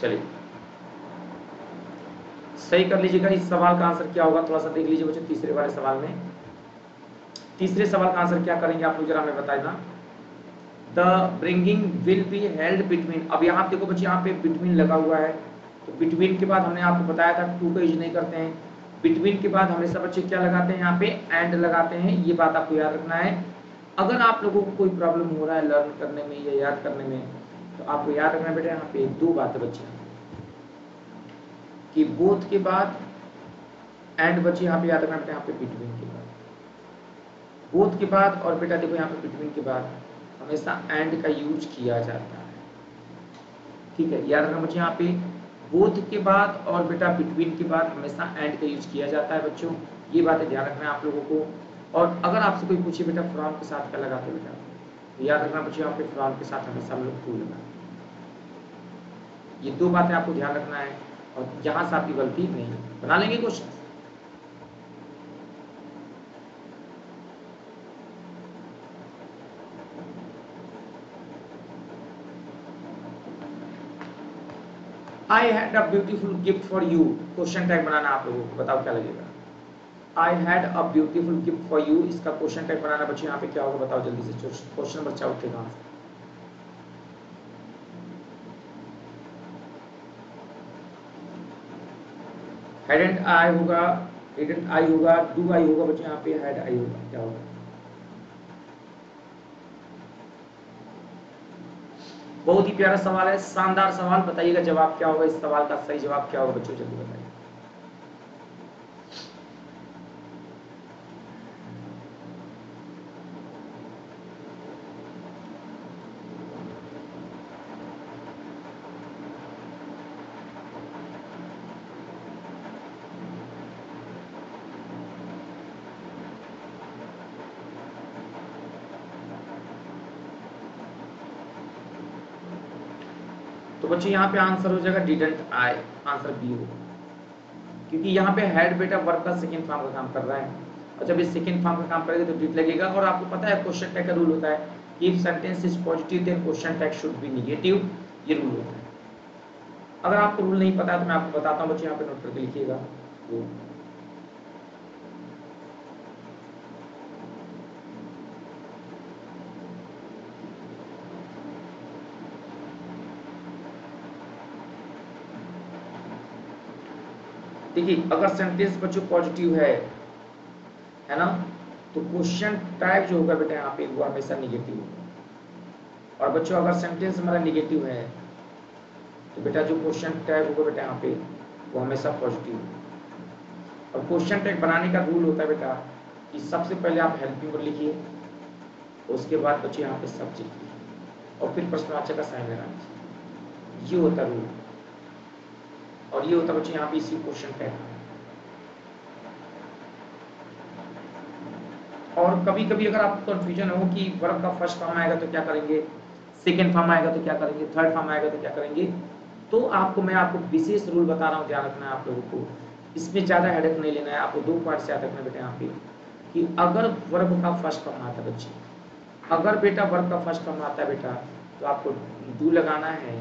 चलिए सही कर लीजिएगा। इस सवाल का आंसर क्या होगा थोड़ा सा देख लीजिए बच्चों। तीसरे वाले सवाल में, तीसरे सवाल का आंसर क्या करेंगे आप लोग जरा हमें बताइए। The bringing will be held between, अब यहाँ देखो बच्चे यहाँ पे बिटवीन लगा हुआ है, तो बिटवीन के बाद हमने आपको बताया था टू का यूज नहीं करते हैं। बिटवीन के बाद हमेशा बच्चे क्या लगाते हैं यहाँ पे, एंड लगाते हैं, ये बात आपको याद रखना है। अगर आप लोगों को कोई प्रॉब्लम हो रहा है लर्न करने में या याद करने में, तो आपको याद रखना बेटा यहाँ पे दो बातें बच्चे, कि बोथ के बाद एंड बच्चे यहाँ पे याद रखना बेटा, यहाँ पे बिटवीन के बाद, बोथ के बाद, और बेटा देखो यहाँ पे बिटवीन के बाद हमेशा एंड का यूज किया जाता है। ठीक है, याद रखना बच्चे यहाँ पे बोथ के बाद और बेटा बिटवीन के बाद हमेशा एंड का यूज किया जाता है बच्चों, ये बातें ध्यान रखना है आप लोगों को। और अगर आपसे कोई पूछे बेटा फ्रॉम के साथ क्या लगाते बेटा, तो याद रखना बच्चे यहाँ पे फ्रॉम के साथ हमेशा हम लोग टू लगाते हैं। ये दो बातें आपको ध्यान रखना है, और यहाँ से आपकी गलती नहीं बना लेंगे question. I had a beautiful gift for you, question tag बनाना आप लोगों को, बताओ क्या लगेगा। I had a beautiful gift for you, इसका क्वेश्चन टैग बनाना बच्चे, यहाँ पे क्या होगा बताओ जल्दी से। क्वेश्चन नंबर 4 उठेगा। हैडंट आई होगा, डिडंट आई होगा, डू आई होगा बच्चे, यहाँ पे हैड आई होगा, क्या होगा। बहुत ही प्यारा सवाल है, शानदार सवाल, बताइएगा जवाब क्या होगा, इस सवाल का सही जवाब क्या होगा बच्चों, जल्दी बताइए। तो बच्चे यहाँ पे आंसर हो जाएगा डिडंट आई, आंसर बी होगा, क्योंकि यहाँ पे हेड बेटा वर्ब का सेकंड फॉर्म का काम कर रहा है, और जब ये सेकंड फॉर्म का काम करेगा तो डिड लगेगा। और आपको पता है क्वेश्चन टैग का रूल होता है कि if sentence is positive then question tag should be negative, ये रूल होता है। अगर आपको रूल नहीं पता है तो मैं आपको बताता हूँ बच्चे, यहाँ पे नोट करके लिखिएगा। देखिए अगर सेंटेंस बच्चों पॉजिटिव है ना, तो क्वेश्चन टाइप जो होगा बेटा यहाँ पे वो हमेशा निगेटिव होगा। और बच्चों अगर सेंटेंस हमारा निगेटिव है तो बेटा जो क्वेश्चन टाइप होगा बेटा यहाँ पे वो हमेशा पॉजिटिव होगा। और क्वेश्चन टाइप बनाने का रूल होता है बेटा कि सबसे पहले आप हेल्पिंग वर्ब लिखिए, उसके बाद बच्चे यहाँ पे सब्जेक्ट लिखिए, और फिर प्रश्नवाचक का साइन लगाना, ये होता है रूल। और ये होता है बच्चे यहाँ पे इसी क्वेश्चन टैग। और कभी कभी अगर आपको कंफ्यूजन हो कि वर्ब का फर्स्ट फॉर्म आएगा तो क्या करेंगे, सेकंड फॉर्म आएगा तो क्या करेंगे, थर्ड फॉर्म आएगा तो क्या करेंगे, तो मैं आपको विशेष रूल बता रहा हूँ, ध्यान रखना है आप लोगों को। इसमें ज्यादा हेडेक नहीं लेना है आपको, दो पॉइंट से याद रखना बेटा यहाँ पे कि अगर वर्ब का फर्स्ट फॉर्म आता है बच्चे, अगर बेटा वर्ब का फर्स्ट फॉर्म आता है बेटा तो आपको डू लगाना है,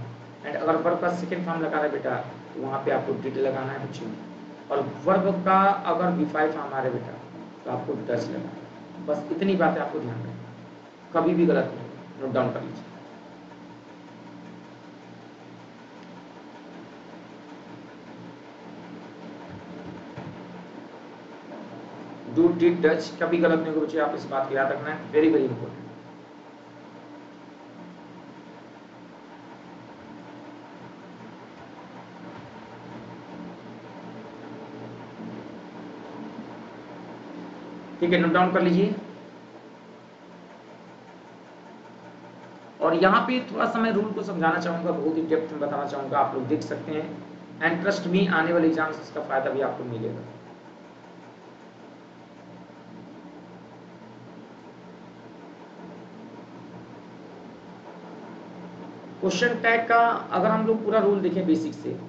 एंड अगर वर्ब का सेकंड फॉर्म लगाना है बेटा तो वहाँ पे आपको डिड लगाना है बच्चे। और वर्ब का अगर V5 फॉर्म आ रहा है बेटा तो आपको डज लगाना है। बस इतनी बातें आपको ध्यान रखना, कभी भी गलत नहीं, नोट डाउन कर लीजिए। डू डिड डज कभी गलत नहीं होगा बच्चे, आप इस बात को याद रखना है, वेरी वेरी इंपॉर्टेंट। ठीक है, नोट डाउन कर लीजिए। और यहाँ पे थोड़ा सा मैं रूल को समझाना चाहूंगा, बहुत ही डेप्थ में बताना चाहूंगा, आप लोग देख सकते हैं, एंड ट्रस्ट मी आने वाले एग्जाम से इसका फायदा भी आपको मिलेगा। क्वेश्चन टैग का अगर हम लोग पूरा रूल देखें बेसिक से,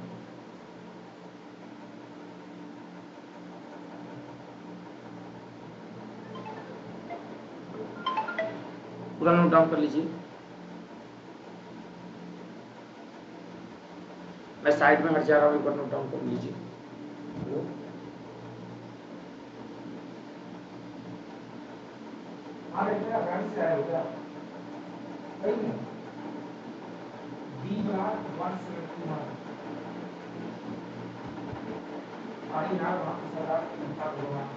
पूरा नोट डाउन कर लीजिए। मैं साइड में हट जा रहा हूँ, एक बार नोट डाउन कर लीजिए। हेलो, मेरा गाड़ी से आया हो क्या? सही में D171 अरे यार वहाँ पे सरदार इनका प्रोग्राम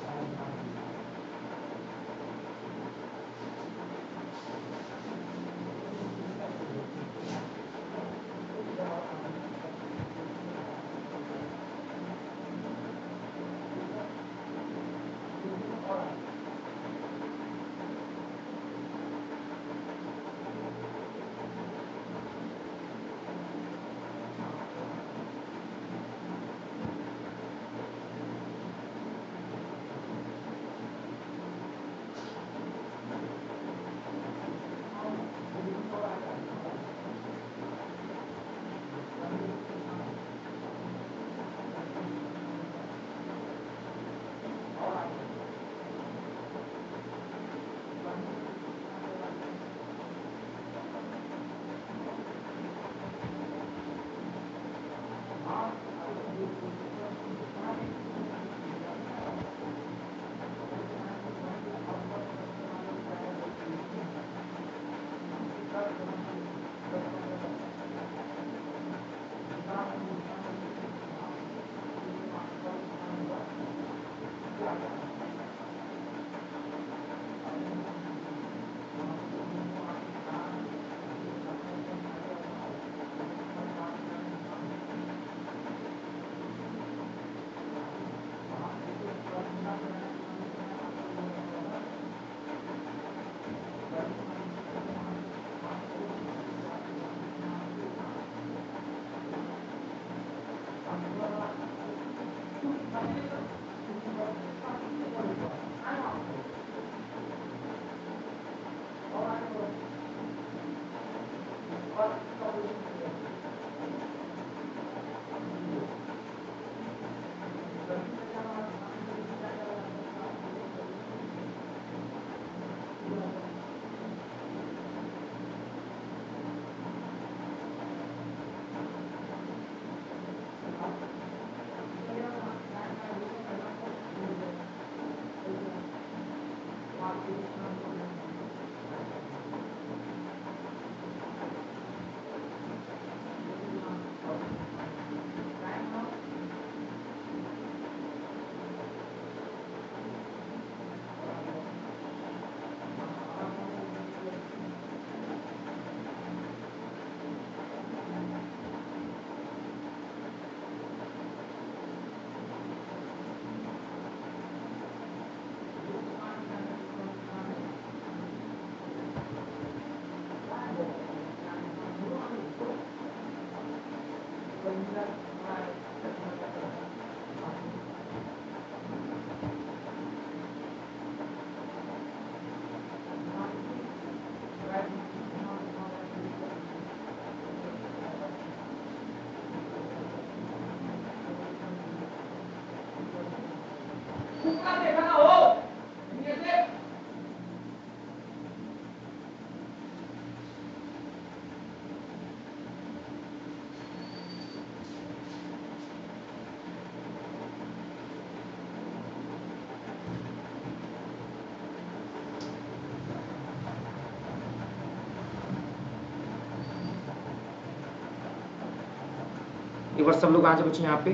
एक बार सब लोग आ जाओ बच्चे यहाँ पे।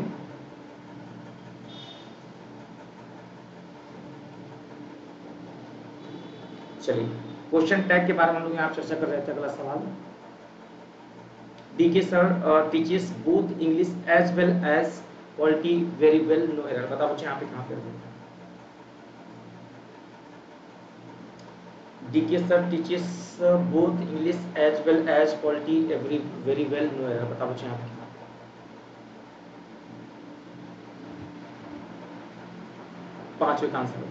चलिए, क्वेश्चन टैग के बारे में हम लोग यहाँ चर्चा कर रहे थे। अगला सवाल, DK sir teaches both English as well as quality very well, no error. बताओ बच्चे यहाँ पे कहाँ पे? DK sir teaches both English as well as quality every very well, no error. बताओ बच्चे यहाँ पे। पांचवें का आंसर।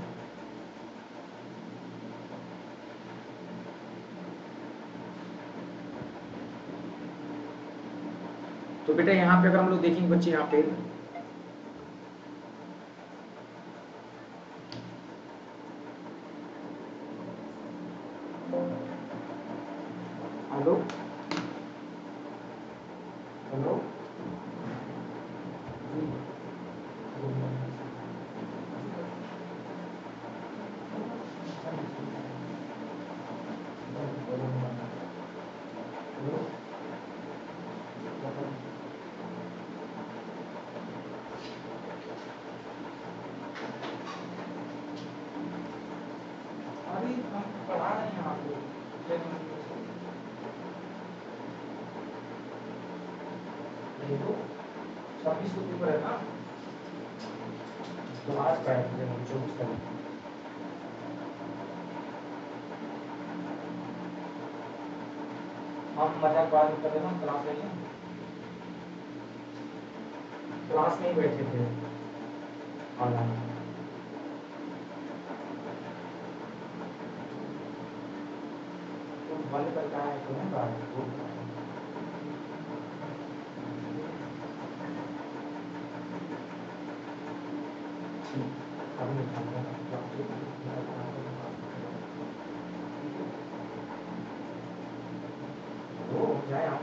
तो बेटा यहाँ पे अगर हम लोग देखेंगे बच्चे, यहाँ पे हेलो हेलो ये तो 26 को पेपर है ना, तो आज का है 24 का। हम मजाक बाद में कर रहे हैं, क्लास में नहीं, क्लास में ही बैठे थे ऑनलाइन। तो बंद करके आए तो है बात जाए हम।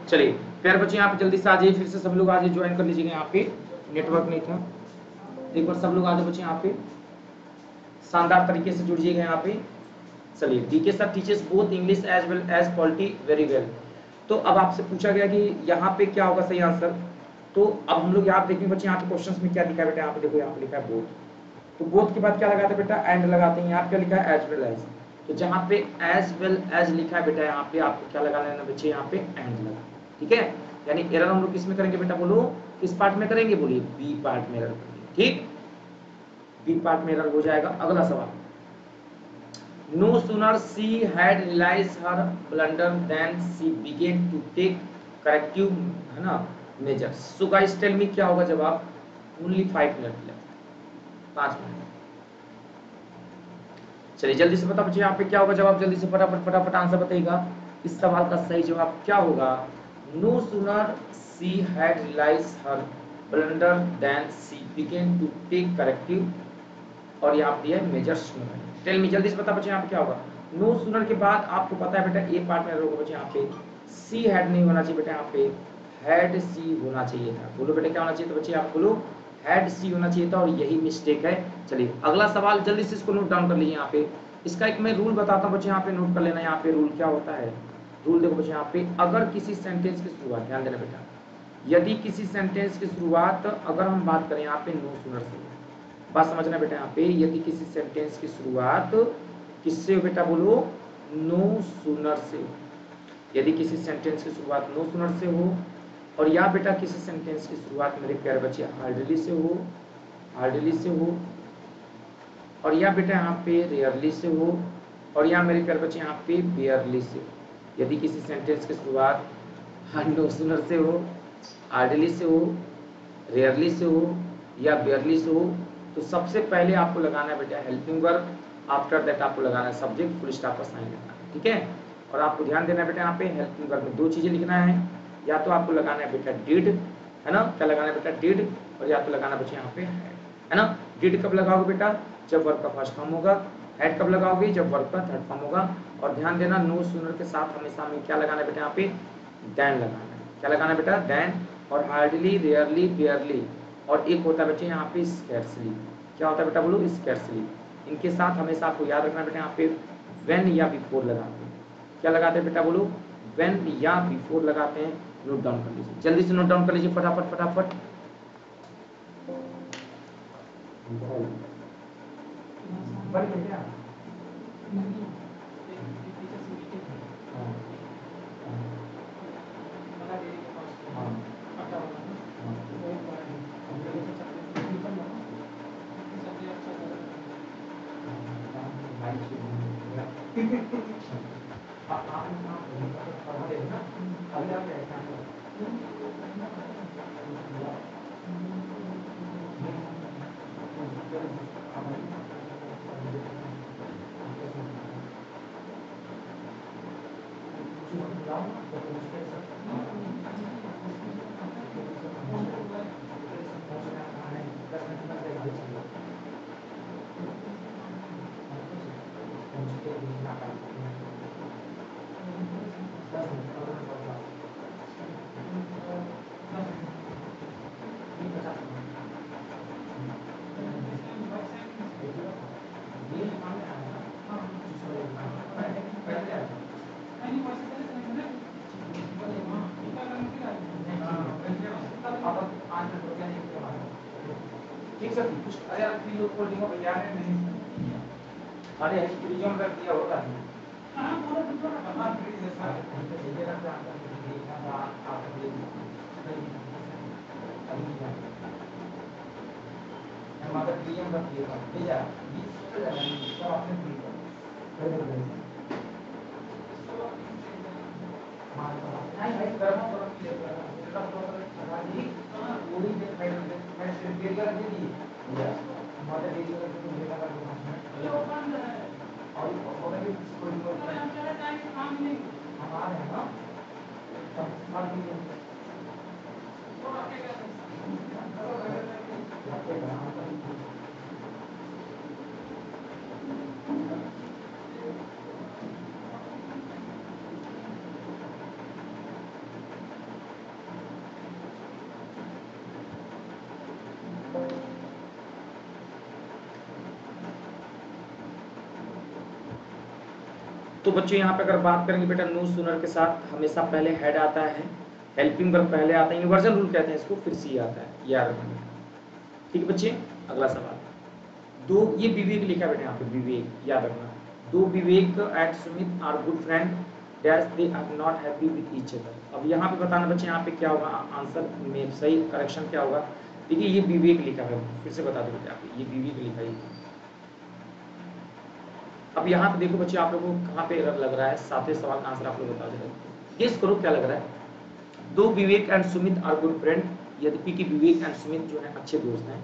चलिए प्यारे बच्चे यहाँ पे जल्दी से आ जाइए, फिर से सब लोग आ जाइए, ज्वाइन कर लीजिएगा। यहाँ पे नेटवर्क नहीं था, एक बार सब लोग आ जाओ बच्चे यहाँ पे, शानदार तरीके से जुड़िएगा यहाँ पे। चलिए DK sir teachers both English as well as polity very well. तो अब आपसे पूछा गया कि यहाँ पे क्या होगा सही आंसर। तो अब हम लोग यहाँ देखेंगे बच्चे, यहाँ पे क्वेश्चंस में क्या लिखा है बेटा, यहाँ पे देखो, यहाँ पे लिखा है बोथ। तो बोथ के बाद क्या लगाते हैं बेटा, एंड लगाते हैं। यहाँ पे लिखा है एज वेल एज, तो जहाँ पे एज वेल एज लिखा है बेटा, यहाँ पे आपको क्या लगा लेना बच्चे, यहाँ पे एंड लगा। ठीक है, यानी एरर हम लोग किस में करेंगे बेटा, बोलो किस पार्ट में करेंगे, बोलिए बी पार्ट में एरर करेंगे। ठीक, बी पार्ट में एरर हो जाएगा। अगला सवाल, no sooner she had realized her blunder than she began to take corrective, है ना, measures. So guys tell me क्या होगा जवाब, only 5 मिनट लगे, 5 मिनट। चलिए जल्दी से बता बच्चे यहाँ पे क्या होगा जवाब, जल्दी से फटाफट फटाफट आंसर बताइएगा। इस सवाल का सही जवाब क्या होगा, no sooner she had realized her blunder than she began to take corrective, और यहाँ पे है मेजर्स। टेल मी जल्दी से बता बच्चे यहाँ पे क्या होगा। नो सूनर के बाद आपको पता है बेटा ए पार्ट में होगा बच्चे, यहाँ पे सी हैड नहीं होना चाहिए बेटा, यहाँ पे हैड सी होना चाहिए था। बोलो बेटा क्या होना चाहिए था बच्चे, आप बोलो हैड सी होना चाहिए था, और यही मिस्टेक है। चलिए अगला सवाल जल्दी से इसको नोट डाउन कर लीजिए। यहाँ पे इसका एक मैं रूल बताता हूँ बच्चे, यहाँ पे नोट कर लेना। यहाँ पे रूल क्या होता है, रूल देखो बच्चे, यहाँ पे अगर किसी सेंटेंस की शुरुआत, ध्यान देना बेटा, यदि किसी सेंटेंस की शुरुआत अगर हम बात करें यहाँ पे नो सूनर से, बात समझना बेटा, यहाँ पे यदि किसी सेंटेंस की शुरुआत किससे हो बेटा, बोलो नो सूनर से। यदि किसी सेंटेंस की शुरुआत नो सूनर से हो, और या बेटा किसी सेंटेंस की शुरुआत मेरे प्यारे बच्चे हार्डली से हो, हार्डली से हो, और या बेटा यहाँ पे रेयरली से हो, और या मेरे प्यारे बच्चे यहाँ पे बेयरली से हो। यदि किसी सेंटेंस की शुरुआत नो सूनर से हो, हार्डली से हो, रेयरली से हो, या बेयरली से हो, तो सबसे पहले आपको लगाना है बेटा हेल्पिंग वर्ब, आफ्टर दैट आपको लगाना है सब्जेक्ट, फुल स्टॉप का साइन लिखना है। ठीक है, और आपको ध्यान देना है बेटा, यहाँ पे हेल्पिंग वर्ब में 2 चीजें लिखना है, या तो आपको लगाना है बेटा डिड, है ना, क्या लगाना है बेटा डिड, और या तो लगाना बच्चे यहाँ पे है ना। डिड कब लगाओगे बेटा, जब वर्ब का फर्स्ट फॉर्म होगा। हेड कब लगाओगे, जब वर्ब का थर्ड फॉर्म होगा। और ध्यान देना नो सूनर के साथ हमेशा में क्या लगाना है बेटा, यहाँ पे देन लगाना है। क्या लगाना है बेटा, देन। और हार्डली, रेयरली, बेयरली, और एक होता है बच्चे यहाँ पे स्कैर्सली। क्या होता है बेटा, बोलो स्कैर्सली। इनके साथ हमेशा आपको याद रखना बेटा, यहाँ पे व्हेन या बिफोर लगाते हैं। क्या लगाते हैं बेटा, बोलो व्हेन या बिफोर लगाते हैं। नोट डाउन कर लीजिए, जल्दी से नोट डाउन कर लीजिए, फटाफट फटाफट। ठीक सर कुछ अरे यार तीन लोग को लिखो भैया ने नहीं अरे रिज्यूम रख दिया होता है हां पूरा दूसरा का हां प्लीज सर हमको चाहिए ना आप देखना आप हमारा रिज्यूम रख दिया भैया 20 सब आपने फिल कर नहीं भाई करना तो पूरी मैं सिर्फ दे दिया हमारे डेली का जो डेटा का ये ओपन है और भी कोई काम नहीं हम आ रहे हैं ना सब की तो बच्चों यहाँ पे अगर बात करेंगे बेटा नो सूनर के साथ हमेशा पहले हेड आता है, हेल्पिंग वर्ब पहले आता है, यूनिवर्सल रूल कहते हैं इसको, फिर सी आता है, याद रखना। ठीक है बच्चे, अगला सवाल दो, ये विवेक लिखा बेटा यहाँ पे, विवेक याद रखना। Though Vivek and Sumit are good friend dash they are not happy with each other. अब यहाँ पे बताना बच्चे यहाँ पे क्या होगा आंसर में, सही करेक्शन क्या होगा। देखिए ये विवेक लिखा है, फिर से बता दो बेटा यहाँ पे ये विवेक लिखा है। अब यहाँ पे देखो बच्चे आप लोगों को कहाँ पे एरर लग रहा है, सातवें सवाल का आंसर आप लोग बता दे। गेस करो क्या लग रहा है। Though Vivek and Sumit are good friend, यद्यपि कि विवेक एंड सुमित जो है अच्छे दोस्त हैं,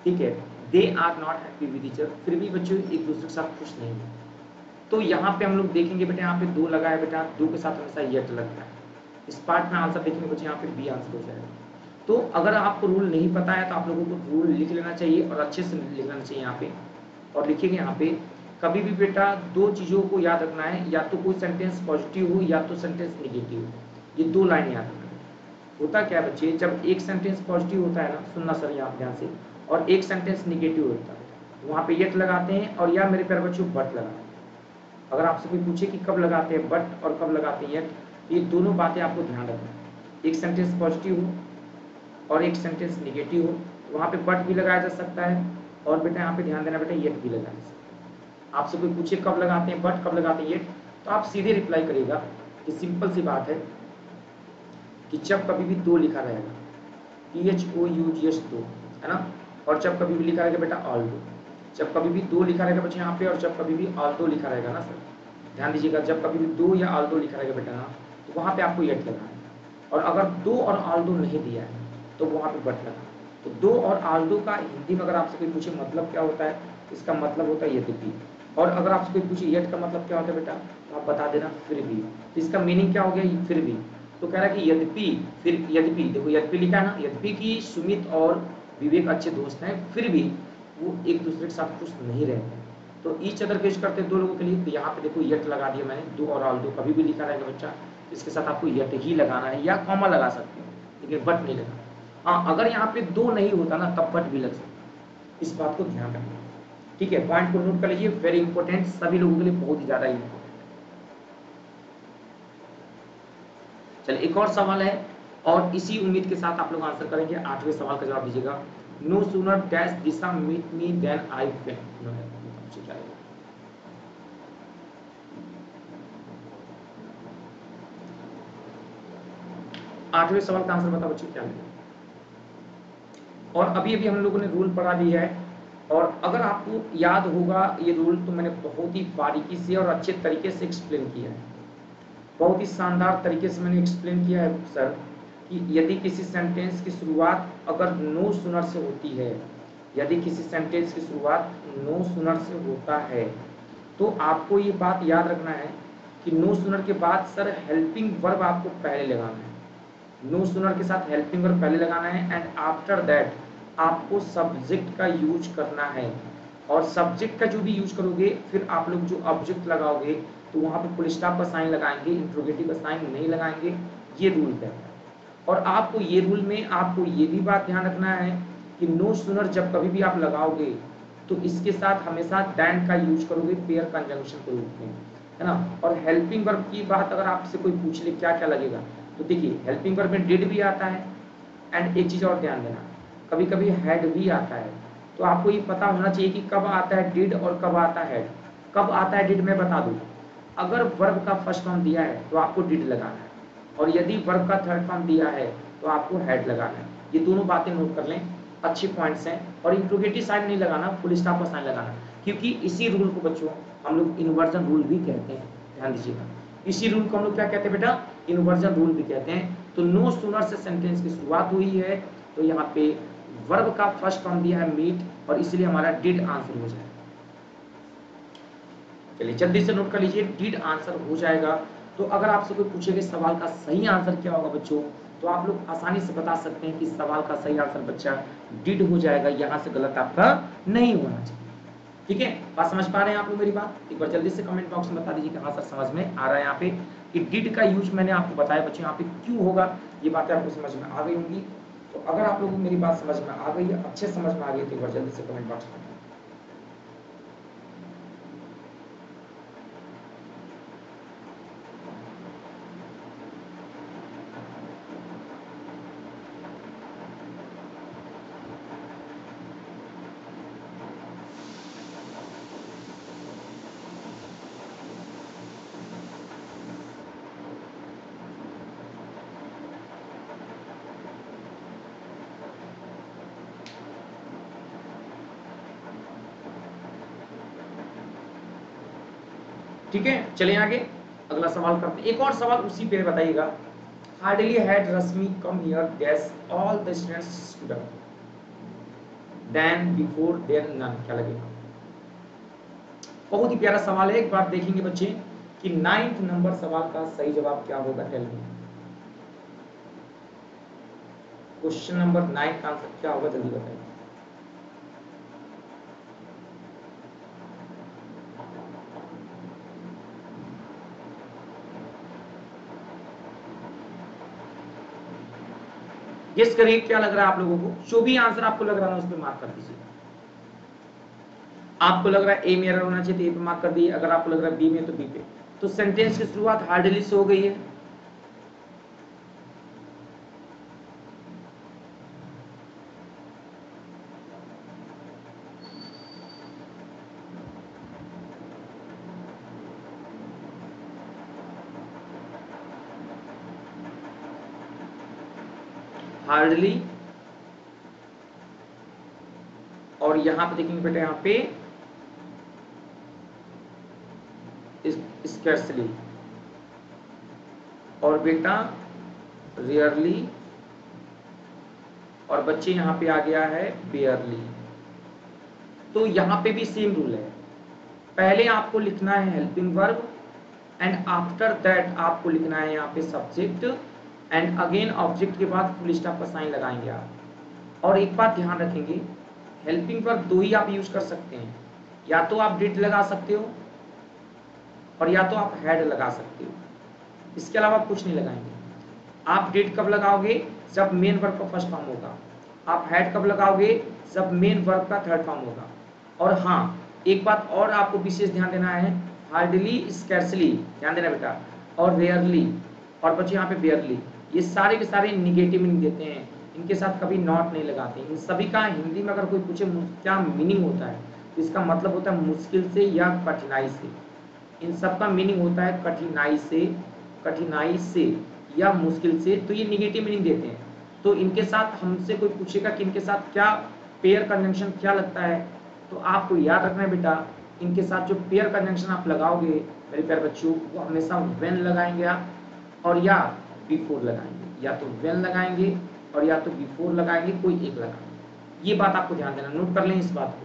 ठीक है, they are not happy with each other, फिर भी बच्चों एक दूसरे के साथ खुश नहीं है। तो यहाँ पे हम लोग देखेंगे बेटा, यहाँ पे दो लगा है बेटा, दो के साथ हमेशा येट लगता है। इस पार्ट में आंसर देखेंगे बच्चे, यहाँ पे बी आंसर हो जाएगा। तो अगर आपको रूल नहीं पता है तो आप लोगों को रूल लिख लेना चाहिए और अच्छे से लिख लेना चाहिए यहाँ पे। और लिखेंगे यहाँ पे कभी भी बेटा दो चीज़ों को याद रखना है, या तो कोई सेंटेंस पॉजिटिव हो या तो सेंटेंस नेगेटिव हो, ये दो लाइन याद रखना है। होता क्या है बच्चे, जब एक सेंटेंस पॉजिटिव होता है ना, सुनना सर यहाँ ध्यान से, और एक सेंटेंस नेगेटिव होता है, वहाँ पे येट लगाते हैं और या मेरे प्यारे बच्चों बट लगाते हैं। अगर आपसे कोई पूछे कि कब लगाते हैं बट और कब लगाते हैं येट, ये दोनों बातें आपको ध्यान रखना है। एक सेंटेंस पॉजिटिव हो और एक सेंटेंस नेगेटिव हो, वहाँ पे बट भी लगाया जा सकता है, और बेटा यहाँ पे ध्यान देना बेटा येट भी लगाया जा सकता है। आपसे कोई पूछे कब लगाते हैं बट, कब लगाते हैं येट, तो आप सीधे रिप्लाई करिएगा कि सिंपल सी बात है कि जब कभी भी दो लिखा रहेगा, THOUGH दो, है ना, और जब कभी भी लिखा रहेगा बेटा ऑल दो, जब कभी भी दो लिखा रहेगा बच्चे यहाँ पे, और जब कभी भी ऑल दो लिखा रहेगा ना सर, ध्यान दीजिएगा, जब कभी भी दो या ऑल दो लिखा रहेगा बेटा ना, तो वहाँ पे आपको येट लगाना है। और अगर दो और ऑल दो नहीं दिया है तो वहाँ पे बट लगाना। तो दो और ऑल दो का हिंदी में अगर आपसे कोई पूछे मतलब क्या होता है, इसका मतलब होता है यद्यपि। और अगर आपसे कोई पूछे येट का मतलब क्या होता है बेटा, तो आप बता देना फिर भी। तो इसका मीनिंग क्या हो गया, फिर भी। तो कह रहा है कि यद्यपि, फिर यद्यपि, देखो यद्यपि लिखा है ना, यद्यपि कि सुमित और विवेक अच्छे दोस्त हैं, फिर भी वो एक दूसरे के साथ खुश नहीं रहते। तो ईच अदर का यूज करते हैं दो लोगों के लिए, तो यहाँ पे देखो येट लगा दिया मैंने, दो और ऑल दो कभी भी लिखा रहेगा बच्चा, इसके साथ आपको येट ही लगाना है, या कॉमा लगा सकते हो, लेकिन बट नहीं लगाना। हाँ, अगर यहाँ पे दो नहीं होता ना तब बट भी लग सकता, इस बात को ध्यान रखना। ठीक है, पॉइंट को नोट कर लीजिए, वेरी इंपॉर्टेंट, सभी लोगों के लिए बहुत ही ज्यादा इंपॉर्टेंट। चलिए एक और सवाल है, और इसी उम्मीद के साथ आप लोग आंसर करेंगे। आठवें सवाल का जवाब दीजिएगा। No sooner dash Disha meet me then I went. आठवें सवाल का आंसर बताओ बच्चों क्या है। और अभी अभी हम लोगों ने रूल पढ़ा भी है, और अगर आपको याद होगा ये रूल तो मैंने बहुत ही बारीकी से और अच्छे तरीके से एक्सप्लेन किया है, बहुत ही शानदार तरीके से मैंने एक्सप्लेन किया है सर, कि यदि किसी सेंटेंस की शुरुआत अगर नो सूनर से होती है, यदि किसी सेंटेंस की शुरुआत नो सूनर से होता है, तो आपको ये बात याद रखना है कि नो सूनर के बाद सर हेल्पिंग वर्ब आपको पहले लगाना है। नो सूनर के साथ हेल्पिंग वर्ब पहले लगाना है, एंड आफ्टर दैट आपको सब्जेक्ट का यूज करना है। और सब्जेक्ट का जो भी यूज करोगे, फिर आप लोग जो ऑब्जेक्ट लगाओगे तो वहां पे फुल स्टॉप का साइन लगाएंगे, इंट्रोगेटिव का साइन नहीं लगाएंगे, ये रूल कहता है। और आपको ये रूल में आपको ये भी बात ध्यान रखना है कि नो सूनर जब कभी भी आप लगाओगे तो इसके साथ हमेशा दैन का यूज करोगे पेयर कंजंक्शन के रूप में, है ना। और हेल्पिंग वर्ब की बात अगर आपसे कोई पूछ ले क्या क्या लगेगा, तो देखिए हेल्पिंग वर्ब में डिड भी आता है, एंड एक चीज और ध्यान देना, कभी कभी हैड भी आता है, तो आपको ये पता होना चाहिए कि कब आता है डिड और कब आता है हैड। कब आता है डिड मैं बता दूं, अगर वर्ब का फर्स्ट फॉर्म दिया है तो आपको डिड लगाना है, और यदि वर्ब का थर्ड फॉर्म दिया है तो आपको हैड लगाना है। ये दोनों बातें नोट कर लें, अच्छी पॉइंट्स हैं। और इंट्रोगेटिव साइन नहीं लगाना, फुल स्टॉप का साइन लगाना, क्योंकि इसी रूल को बच्चों हम लोग इन्वर्जन रूल भी कहते हैं, ध्यान दीजिएगा। इसी रूल को हम लोग क्या कहते हैं बेटा, इन्वर्जन रूल भी कहते हैं। तो नो सूनर से सेंटेंस की शुरुआत हुई है तो यहाँ पे वर्ब का फर्स्ट फॉर्म दिया है मीट, और इसलिए हमारा डिड आंसर हो जाएगा। चलिए जल्दी से नोट कर लीजिए, डिड आंसर हो जाएगा। तो अगर आपसे कोई पूछेगा सवाल का सही आंसर क्या होगा बच्चों, तो आप लोग आसानी से बता सकते हैं कि सवाल का सही आंसर बच्चा डिड हो जाएगा। यहाँ से गलत आपका नहीं होना चाहिए। ठीक है, बात समझ पा रहे हैं आप लोग मेरी बात? एक बार जल्दी से कमेंट बॉक्स में बता दीजिए कि हाँ सर समझ में आ रहा है। यहाँ पे कि डिड का यूज मैंने आपको बताया बच्चों, यहाँ पे क्यों होगा, ये बातें आपको समझ में आ गई होंगी। तो अगर आप लोगों को मेरी बात समझ में आ गई है, अच्छे समझ में आ गई, तो एक बार जल्दी से कमेंट बॉक्स में। ठीक है, चलिए आगे अगला सवाल करते हैं। एक और सवाल उसी पे बताइएगा। Hardly had Rashmi come here dash all the students stood up, then before then none, क्या लगेगा? बहुत ही प्यारा सवाल है। एक बार देखेंगे बच्चे कि 9th नंबर सवाल का सही जवाब क्या होगा। टेल मी, क्वेश्चन नंबर 9 का आंसर क्या होगा, जल्दी बताइए। गेस करिए क्या लग रहा है आप लोगों को। जो भी आंसर आपको लग रहा है उस पर मार्क कर दीजिए। आपको लग रहा है ए में एरर होना चाहिए तो ए पे मार्क कर दिए, अगर आपको लग रहा है बी में तो बी पे। तो सेंटेंस की शुरुआत हार्डली से हो गई है। हार्डली, और यहां पे देखेंगे बेटा, यहां पे स्कैर्सली, और बेटा रेयरली, और बच्चे यहां पे आ गया है बेयरली। तो यहां पे भी सेम रूल है, पहले आपको लिखना है helping verb, and after that आपको लिखना है यहाँ पे सब्जेक्ट, एंड अगेन ऑब्जेक्ट के बाद फुल स्टॉप का साइन लगाएंगे आप। और एक बात ध्यान रखेंगे, हेल्पिंग वर्ब दो ही आप यूज कर सकते हैं, या तो आप डिड लगा सकते हो और या तो आप हैड लगा सकते हो, इसके अलावा कुछ नहीं लगाएंगे। आप डिड कब लगाओगे, जब मेन वर्ब का फर्स्ट फॉर्म होगा। आप हैड कब लगाओगे, जब मेन वर्ब का थर्ड फॉर्म होगा। और हाँ, एक बात और आपको विशेष ध्यान देना है, हार्डली, स्कैर्सली, ध्यान देना बेटा, और रेयरली, और बच्चे यहाँ पे बेयरली, ये सारे के सारे निगेटिव मीनिंग देते हैं, इनके साथ कभी नॉट नहीं लगाते। इन सभी का हिंदी में अगर कोई पूछे क्या मीनिंग होता है, तो इसका मतलब होता है मुश्किल से या कठिनाई से। इन सब का मीनिंग होता है कठिनाई से, कठिनाई से या मुश्किल से, तो ये निगेटिव मीनिंग देते हैं। तो इनके साथ हमसे कोई पूछेगा कि इनके साथ क्या पेयर कंजंक्शन क्या लगता है, तो आपको याद रखना है बेटा, इनके साथ जो पेयर कंजंक्शन आप लगाओगे मेरे प्यारे बच्चों, वो हमेशा व्हेन लगाएंगे आप, और या बिफोर लगाएंगे, या तो व्हेन लगाएंगे और या तो बिफोर लगाएंगे, कोई एक लगाएंगे। ये बात आपको ध्यान देना, नोट कर लें इस बात को।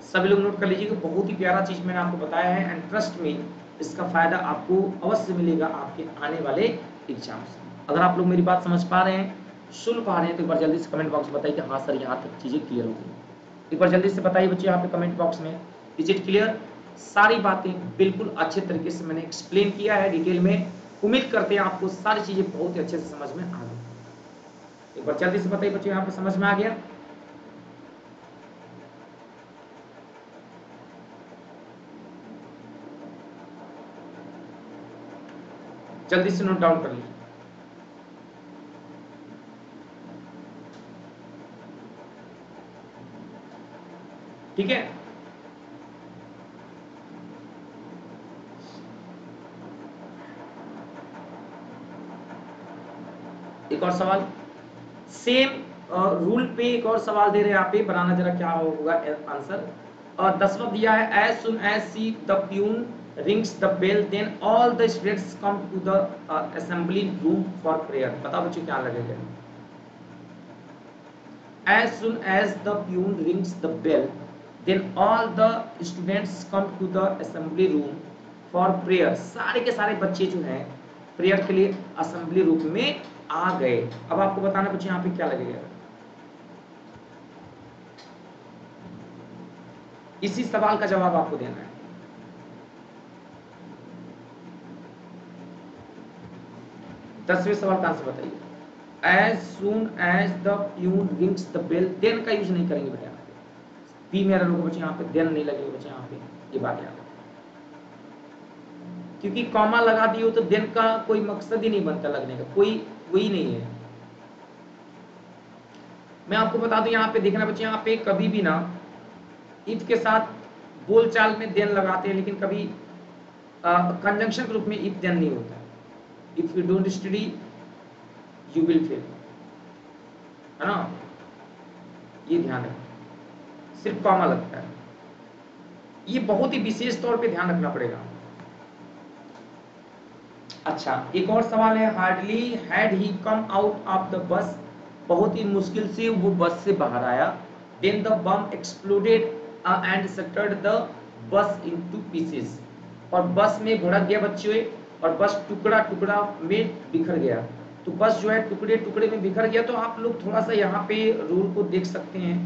सभी लोग नोट कर लीजिए कि बहुत ही प्यारा चीज मैंने आपको बताया है, एंड ट्रस्ट में इसका फायदा आपको अवश्य मिलेगा आपके आने वाले एग्जाम से। अगर आप लोग मेरी बात समझ पा रहे हैं, सुन पा रहे हैं, तो एक बार जल्दी से कमेंट बॉक्स में बताइए कि हाँ सर यहाँ तक चीजें क्लियर हो गई। एक बार जल्दी से बताइए बच्चे यहाँ पे कमेंट बॉक्स में, इज इट क्लियर? सारी बातें बिल्कुल अच्छे तरीके से मैंने एक्सप्लेन किया है डिटेल में। उम्मीद करते हैं आपको सारी चीजें बहुत ही अच्छे से समझ में आ गई। एक बार जल्दी से बताइए बच्चे यहाँ पे समझ में आ गया? जल्दी से नोट डाउन कर लीजिए। ठीक है। एक और सवाल सेम रूल पे, एक और सवाल दे रहे हैं यहाँ पे, बनाना जरा क्या होगा आंसर। और 10वां दिया है as soon as see the peon rings the bell then all the students come to the assembly room for prayer. बताओ बच्चों क्या लगेगा। As soon as the peon rings the bell then all the students come to the assembly room for prayer. सारे के सारे बच्चे जो हैं प्रेयर के लिए असेंबली रूम में आ गए। अब आपको बताना बच्चे यहाँ पे क्या लगेगा। इसी सवाल का जवाब आपको देना है। दसवें सवाल का आंसर बताइए। As soon as the peon rings the bell, then का यूज नहीं करेंगे बेटा, पी मेरा लोग बच्चे यहाँ पे देन नहीं लगेगा बच्चे यहाँ पे, ये बात याद है। क्योंकि कॉमा लगा दिए हो तो देन का कोई मकसद ही नहीं बनता लगने का, कोई वही नहीं है। मैं आपको बता दूं यहाँ पे देखना बच्चे, यहाँ पे कभी भी ना इफ के साथ बोलचाल में देन लगाते हैं, लेकिन कभी कंजंक्शन के रूप में इफ देन नहीं होता। If you don't study you will fail, है ना, ये ध्यान रखें। सिर्फ कॉमा लगता है, ये बहुत ही विशेष तौर पे ध्यान रखना पड़ेगा। अच्छा एक और सवाल है। Hardly had he come out of the bus, बहुत ही मुश्किल से वो बस से बाहर आया। Then the bomb exploded and shattered the bus into pieces, और बस में भड़क गया बच्चे, और बस टुकड़ा टुकड़ा में बिखर गया। तो बस जो है टुकड़े टुकड़े में बिखर गया। तो आप लोग थोड़ा सा यहाँ पे रूल को देख सकते हैं,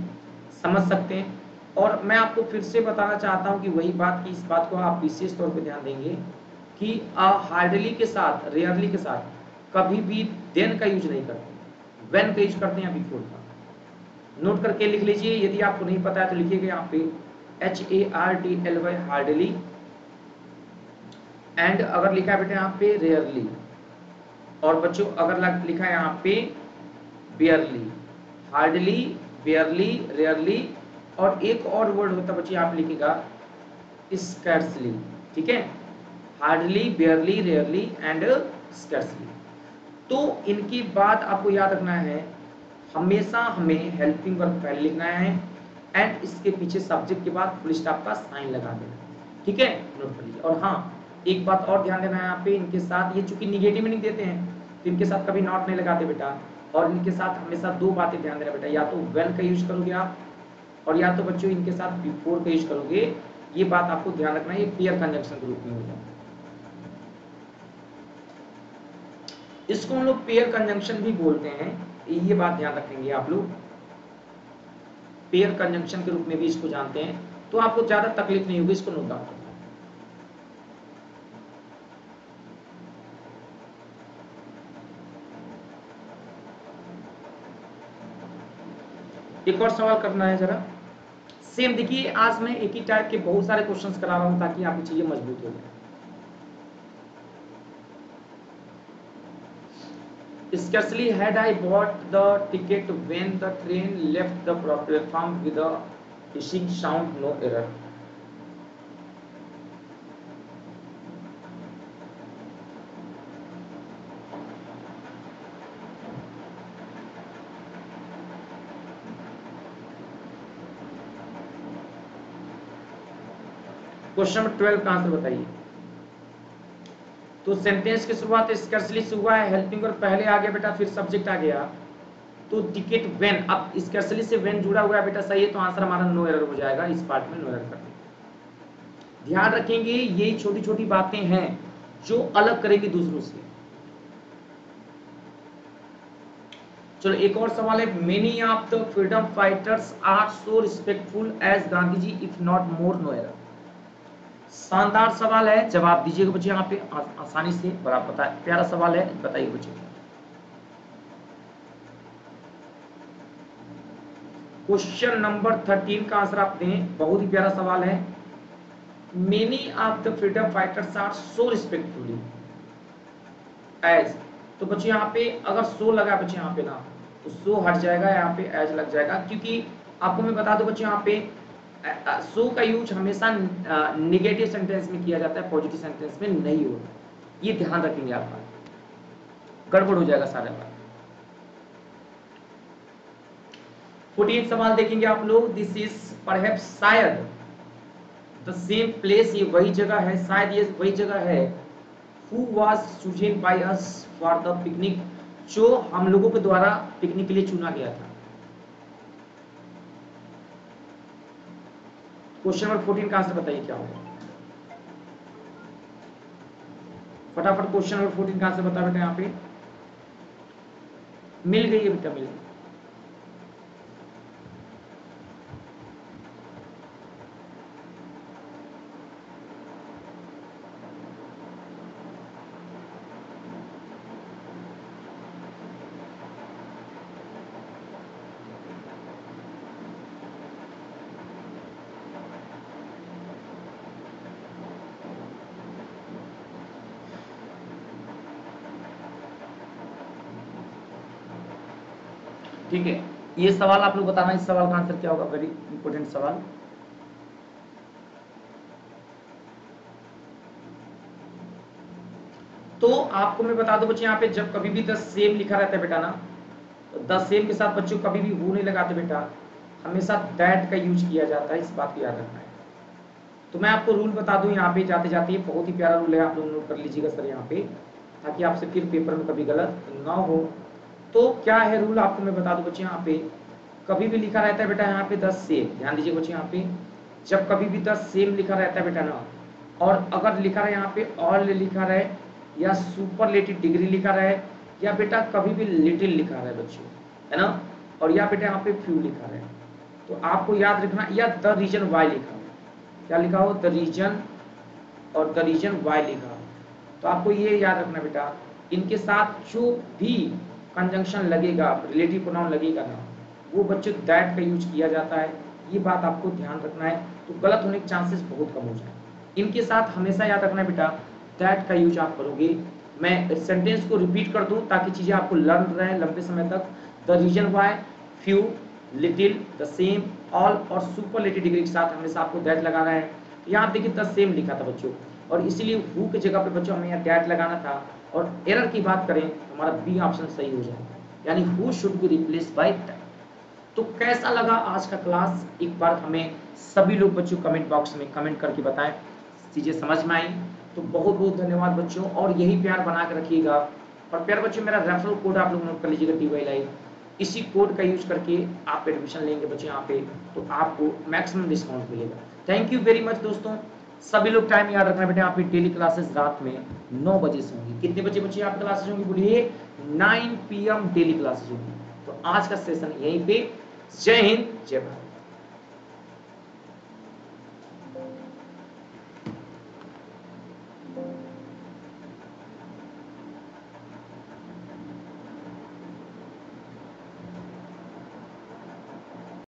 समझ सकते हैं। और मैं आपको फिर से बताना चाहता हूँ कि वही बात की, इस बात को आप विशेष तौर पे ध्यान देंगे कि हार्डली के साथ, रेयरली के साथ कभी भी देन का यूज नहीं करते, व्हेन का यूज करते हैं, बिफोर का। नोट करके लिख लीजिए, यदि आपको नहीं पता है तो लिखिएगा यहाँ पे HARDLY हार्डली, एंड अगर लिखा है बेटा यहाँ पे रेयरली, और बच्चों अगर लिखा है यहाँ पे बेयरली। हार्डली, बेयरली, रेयरली, और एक और वर्ड होता है बच्चे आप लिखिएगा स्कैर्सली। ठीक है, हार्डली, बेयरली, रेयरली एंड स्कैर्सली। तो इनकी बात आपको याद रखना है, हमेशा हमें हेल्पिंग वर्ब पहले लिखना है एंड इसके पीछे सब्जेक्ट के बाद फुल स्टॉप का साइन लगा देना। ठीक है, नोट कर लीजिए। और हाँ एक बात और ध्यान देना है यहाँ पे, इनके साथ ये चूंकि निगेटिव मीनिंग देते हैं तो इनके साथ कभी नॉट नहीं लगाते बेटा। और इनके साथ हमेशा दो बातें ध्यान देना बेटा, या तो व्हेन का यूज करोगे आप, और या तो बच्चों इनके साथ बिफोर का यूज करोगे। ये बात आपको ध्यान रखना है, ये पेयर कंजंक्शन के रूप में होगा। इसको हम लोग पेयर कंजंक्शन भी बोलते हैं, ये बात ध्यान रखेंगे आप लोग। पेयर कंजंक्शन के रूप में भी इसको जानते हैं, तो आपको ज्यादा तकलीफ नहीं होगी, इसको नोट डाउन करना। एक और सवाल करना है जरा। सेम देखिए, आज मैं एक ही टाइप के बहुत सारे क्वेश्चंस करा रहा हूं ताकि आपकी चीजें मजबूत हो जाए। Scarcely had I bought the ticket when the train left the platform with a hissing sound, no error. Question number 12 का आंसर बताइए। तो सेंटेंस की शुरुआत स्कैर्सली से हुआ है, हेल्पिंग वर्ब पहले आ गया बेटा, फिर सब्जेक्ट आ गया। तो टिकट व्हेन, अब स्कैर्सली से व्हेन जुड़ा हुआ है बेटा, सही है, तो आंसर हमारा नो एरर हो जाएगा। इस पार्ट में नो एरर कर देंगे। ध्यान रखेंगे ये छोटी छोटी बातें हैं जो अलग करेंगे दूसरों से। चलो एक और सवाल है। Many of the freedom fighters are so respectful as Gandhi ji if not more, no error. शानदार सवाल है, जवाब दीजिएगा बच्चे यहाँ पे आसानी से, बड़ा पता है, प्यारा सवाल है, बताइए बच्चे। क्वेश्चन नंबर 13 का आंसर आप दें, बहुत ही प्यारा सवाल है। Many of the freedom fighters are so respectfully as, तो बच्चे यहाँ पे अगर सो लगा बच्चे यहाँ पे ना, तो सो हट जाएगा, यहाँ पे एज लग जाएगा। क्योंकि आपको मैं बता दूं बच्चे यहाँ पे सो का यूज हमेशा निगेटिव सेंटेंस में किया जाता है, पॉजिटिव सेंटेंस में नहीं होता। ये ध्यान रखेंगे आप, गड़बड़ हो जाएगा सारा बात। 14 सवाल देखेंगे आप लोग। दिस इज परहैप्स, शायद द सेम प्लेस, ये वही जगह है, शायद ये वही जगह है। Who was chosen by us for the picnic, जो हम लोगों के द्वारा पिकनिक के लिए चुना गया था। क्वेश्चन नंबर 14 का आंसर बताइए क्या होगा। फटाफट क्वेश्चन नंबर 14 का आंसर बता बेटा। यहाँ पे मिल गई है बेटा, मिल गई। ठीक है, ये सवाल आप लोग बताना, इस सवाल का आंसर क्या होगा, वेरी इंपॉर्टेंट सवाल। तो आपको मैं बता दूं बच्चे, यहाँ पे जब कभी भी द सेम लिखा रहता है बेटा ना, तो द सेम के साथ बच्चों कभी भी हु नहीं लगाते बेटा, हमेशा दैट का यूज किया जाता है, इस बात को याद रखना है। तो मैं आपको रूल बता दूं यहाँ पे जाते जाते, बहुत ही प्यारा रूल है, आप लोग नोट कर लीजिएगा सर यहाँ पे, ताकि आपसे फिर पेपर में कभी गलत ना हो। तो क्या है रूल, आपको मैं बता दूं बच्चे, यहाँ पे कभी भी लिखा रहता है बेटा यहाँ पे द सेम, ध्यान दीजिए बच्चे, यहाँ पे जब कभी भी द सेम लिखा रहता है बेटा ना, और अगर लिखा रहे यहाँ पे ऑल लिखा रहे, या सुपरलेटिव डिग्री लिखा रहे, या बेटा कभी भी लिटिल लिखा रहे बच्चों, है ना, और या बेटा यहाँ पे फ्यू लिखा रहे, तो आपको याद रखना, या द रीजन वाई लिखा हो, क्या लिखा हो, द रीजन, और द रीजन वाई लिखा हो, तो आपको ये याद रखना बेटा, इनके साथ जो भी कंजंक्शन लगेगा, रिलेटिव प्रोनाउन लगेगा ना, वो बच्चों दैट का यूज किया जाता है, ये बात आपको ध्यान रखना है, तो गलत होने के चांसेस बहुत कम हो जाए। इनके साथ हमेशा याद रखना बेटा, दैट का यूज आप करोगे। मैं सेंटेंस को रिपीट कर दूं ताकि चीजें आपको लर्न रहे लंबे समय तक। The reason why, few, little, the same, all और सुपरलेटिव डिग्री के साथ हमेशा आपको दैट लगाना है। यहाँ देखिए द सेम लिखा था बच्चों, और इसीलिए हु की जगह पे बच्चों हमें यहाँ दैट लगाना था, और एरर की बात करें तो हमारा बी ऑप्शन सही हो जाएगा, यानी who should be replace by that. तो कैसा लगा आज का क्लास, एक बार हमें सभी लोग बच्चों कमेंट बॉक्स में कमेंट करके बताएं, चीजें समझ में आई तो बहुत बहुत धन्यवाद बच्चों, और यही प्यार बना के रखिएगा। और प्यार बच्चों, मेरा रेफरल कोड आप लोग नोट कर लीजिएगा, DY लाइव, इसी कोड का यूज करके आप एडमिशन लेंगे बच्चे यहाँ पे, तो आपको मैक्सिमम डिस्काउंट मिलेगा। थैंक यू वेरी मच दोस्तों, सभी लोग टाइम याद रखना बेटा, यहाँ पे डेली क्लासेस रात में 9 बजे से होंगी। कितने बजे बच्चे यहाँ पे क्लासेस होंगी बोलिए, 9 PM डेली क्लासेस होंगी। तो आज का सेशन यहीं पे, जय हिंद जय भारत।